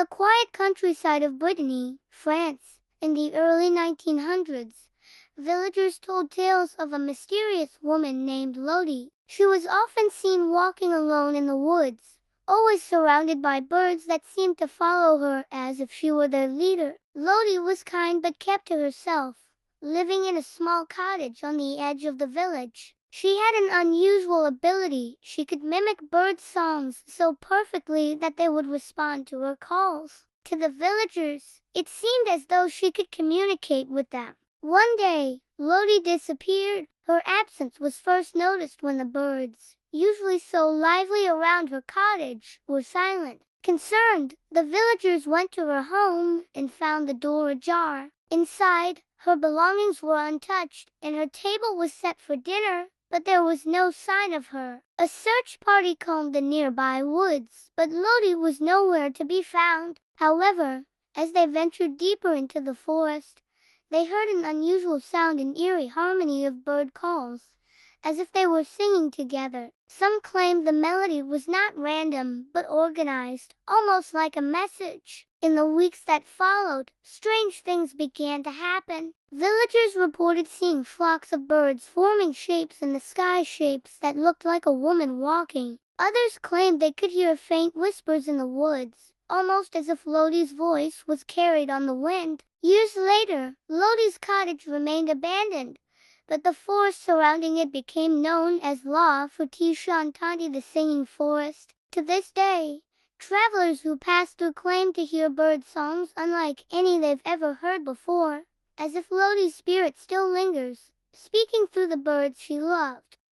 the quiet countryside of Brittany, France, in the early 1900s, villagers told tales of a mysterious woman named Élodie. She was often seen walking alone in the woods, always surrounded by birds that seemed to follow her as if she were their leader. Élodie was kind but kept to herself, living in a small cottage on the edge of the village. She had an unusual ability. She could mimic bird songs so perfectly that they would respond to her calls. To the villagers, it seemed as though she could communicate with them. One day, Élodie disappeared. Her absence was first noticed when the birds, usually so lively around her cottage, were silent. Concerned, the villagers went to her home and found the door ajar. Inside, her belongings were untouched, and her table was set for dinner, but there was no sign of her. A search party combed the nearby woods, but Élodie was nowhere to be found. However, as they ventured deeper into the forest, they heard an unusual sound, an eerie harmony of bird calls, as if they were singing together. Some claimed the melody was not random, but organized, almost like a message. In the weeks that followed, strange things began to happen. Villagers reported seeing flocks of birds forming shapes in the sky, shapes that looked like a woman walking. Others claimed they could hear faint whispers in the woods, almost as if Élodie's voice was carried on the wind. Years later, Élodie's cottage remained abandoned, but the forest surrounding it became known as La Forêt Chantante, the singing forest. To this day, travelers who pass through claim to hear bird songs unlike any they've ever heard before, as if Élodie's spirit still lingers, speaking through the birds she loved.